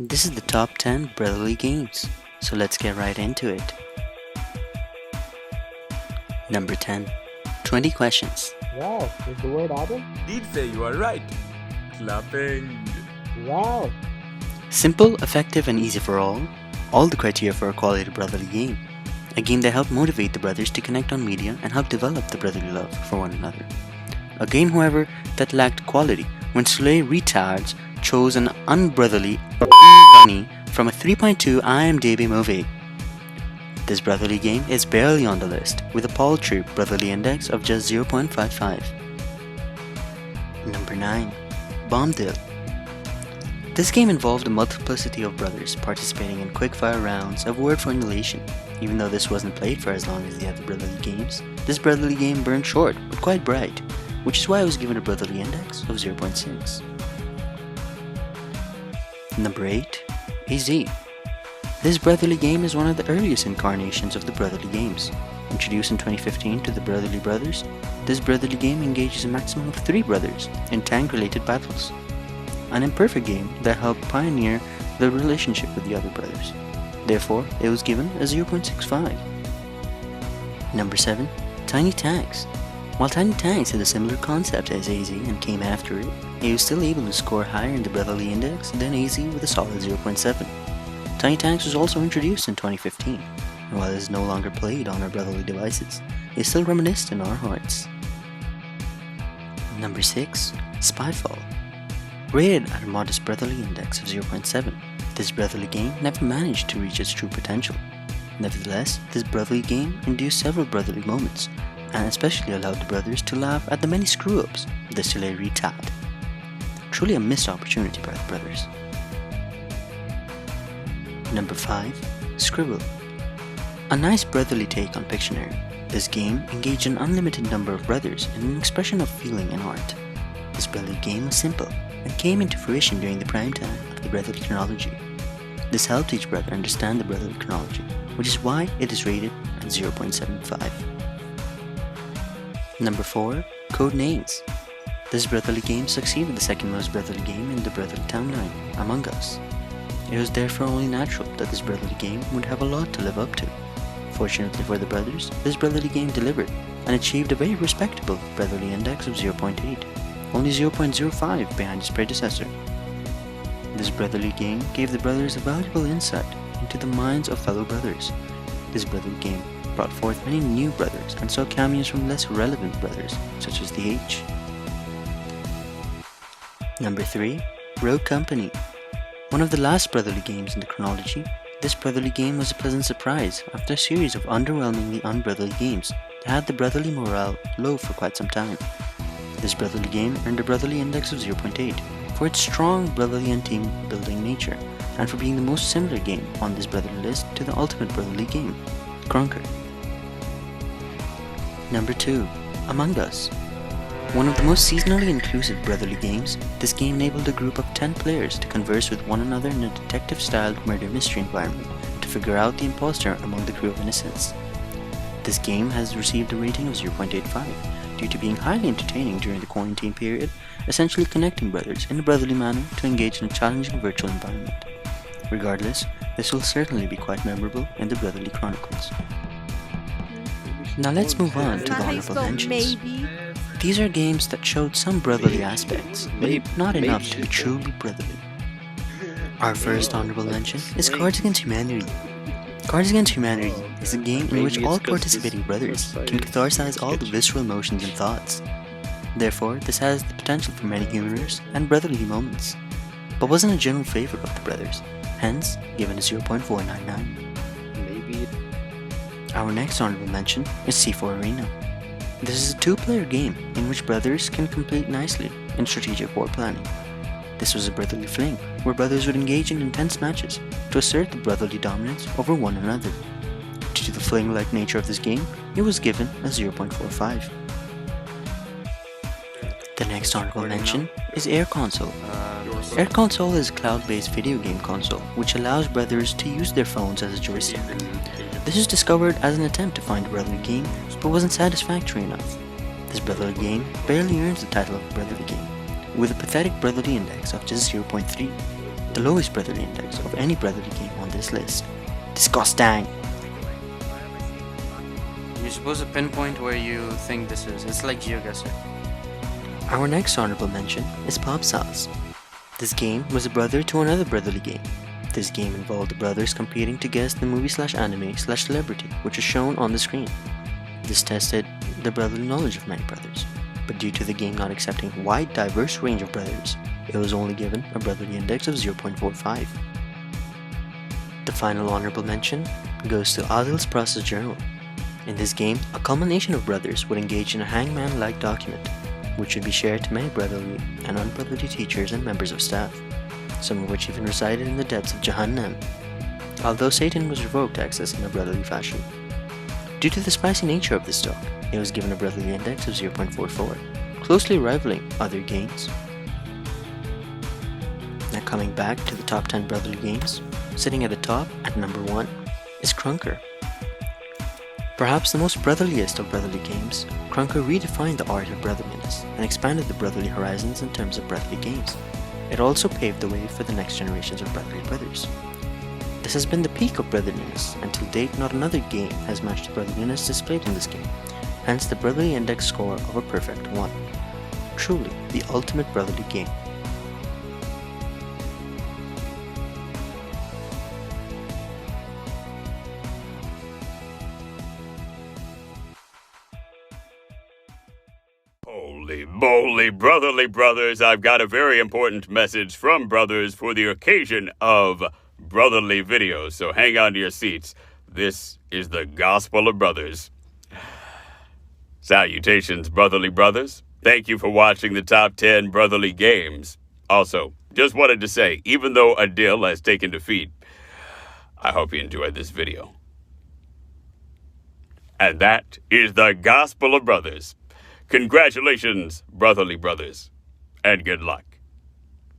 This is the top 10 brotherly games, so let's get right into it. Number 10. 20 questions. Wow, is the word Adam? Did say you are right. Clapping. Wow. Simple, effective, and easy for all the criteria for a quality brotherly game. A game that helped motivate the brothers to connect on media and help develop the brotherly love for one another. A game, however, that lacked quality when Soleil Retards chose an unbrotherly bunny from a 3.2 IMDb movie. This brotherly game is barely on the list, with a paltry brotherly index of just 0.55. Number 9. Bombadil. This game involved a multiplicity of brothers participating in quick-fire rounds of word formulation. Even though this wasn't played for as long as the other brotherly games, this brotherly game burned short but quite bright, which is why it was given a brotherly index of 0.6. Number 8. AZ. This brotherly game is one of the earliest incarnations of the brotherly games. Introduced in 2015 to the Brotherly Brothers, this brotherly game engages a maximum of 3 brothers in tank-related battles. An imperfect game that helped pioneer the relationship with the other brothers. Therefore, it was given a 0.65. Number 7. Tiny Tanks. While Tiny Tanks had a similar concept as AZ and came after it was still able to score higher in the brotherly index than AZ with a solid 0.7. Tiny Tanks was also introduced in 2015, and while it is no longer played on our brotherly devices, it is still reminiscent in our hearts. Number 6. Spyfall. Rated at a modest brotherly index of 0.7, this brotherly game never managed to reach its true potential. Nevertheless, this brotherly game induced several brotherly moments, and especially allowed the brothers to laugh at the many screw-ups the Soleil Retard. Truly a missed opportunity by the brothers. Number 5. Scribble. A nice brotherly take on Pictionary, this game engaged an unlimited number of brothers in an expression of feeling and art. This brotherly game was simple and came into fruition during the prime time of the brotherly chronology. This helped each brother understand the brotherly chronology, which is why it is rated at 0.75. Number 4. Codenames. This brotherly game succeeded the second most brotherly game in the brotherly timeline, Among Us. It was therefore only natural that this brotherly game would have a lot to live up to. Fortunately for the brothers, this brotherly game delivered and achieved a very respectable brotherly index of 0.8, only 0.05 behind its predecessor. This brotherly game gave the brothers a valuable insight into the minds of fellow brothers. This brotherly game brought forth many new brothers and saw cameos from less relevant brothers, such as the H. Number 3. Rogue Company. One of the last brotherly games in the chronology, this brotherly game was a pleasant surprise after a series of underwhelmingly unbrotherly games that had the brotherly morale low for quite some time. This brotherly game earned a brotherly index of 0.8 for its strong brotherly and team building nature, and for being the most similar game on this brotherly list to the ultimate brotherly game, Krunker. Number 2. Among Us. One of the most seasonally inclusive brotherly games, this game enabled a group of 10 players to converse with one another in a detective-styled murder mystery environment to figure out the imposter among the crew of innocents. This game has received a rating of 0.85 due to being highly entertaining during the quarantine period, essentially connecting brothers in a brotherly manner to engage in a challenging virtual environment. Regardless, this will certainly be quite memorable in the Brotherly Chronicles. Now let's move on to the honorable mentions. These are games that showed some brotherly aspects, but not enough to be truly brotherly. Our first honorable mention is Cards Against Humanity. Cards Against Humanity is a game in which all participating brothers can catharsize all the visceral emotions and thoughts. Therefore, this has the potential for many humorous and brotherly moments, but wasn't a general favorite of the brothers, hence given a 0.499. Our next honorable mention is C4 Arena. This is a 2-player game in which brothers can compete nicely in strategic war planning. This was a brotherly fling, where brothers would engage in intense matches to assert the brotherly dominance over one another. Due to the fling-like nature of this game, it was given a 0.45. The next honorable mention is Air Console. Air Console is a cloud-based video game console which allows brothers to use their phones as a joystick. This was discovered as an attempt to find a brotherly game, but wasn't satisfactory enough. This brotherly game barely earns the title of a brotherly game, with a pathetic brotherly index of just 0.3. the lowest brotherly index of any brotherly game on this list. Disgusting! You're supposed to pinpoint where you think this is. It's like GeoGuessr. Our next honorable mention is Pop Sauce. This game was a brother to another brotherly game. This game involved the brothers competing to guess the movie/anime/celebrity which is shown on the screen. This tested the brotherly knowledge of many brothers, but due to the game not accepting a wide diverse range of brothers, it was only given a brotherly index of 0.45. The final honorable mention goes to Adil's Process Journal. In this game, a culmination of brothers would engage in a hangman-like document, which would be shared to many brotherly and unbrotherly teachers and members of staff, some of which even resided in the depths of Jahannam, although Satan was revoked access in a brotherly fashion. Due to the spicy nature of this talk, it was given a brotherly index of 0.44, closely rivaling other games. Now coming back to the top 10 brotherly games, sitting at the top at number 1 is Krunker. Perhaps the most brotherliest of brotherly games, Krunker redefined the art of brotherliness and expanded the brotherly horizons in terms of brotherly games. It also paved the way for the next generations of brotherly brothers. This has been the peak of brotherliness. Until date, not another game has matched the brotherliness displayed in this game, hence the brotherly index score of a perfect 1. Truly, the ultimate brotherly game. Holy moly, brotherly brothers, I've got a very important message from brothers for the occasion of brotherly videos, so hang on to your seats. This is the Gospel of Brothers. Salutations, brotherly brothers. Thank you for watching the top 10 brotherly games. Also, just wanted to say, even though Adil has taken defeat, I hope you enjoyed this video. And that is the Gospel of Brothers. Congratulations, brotherly brothers, and good luck.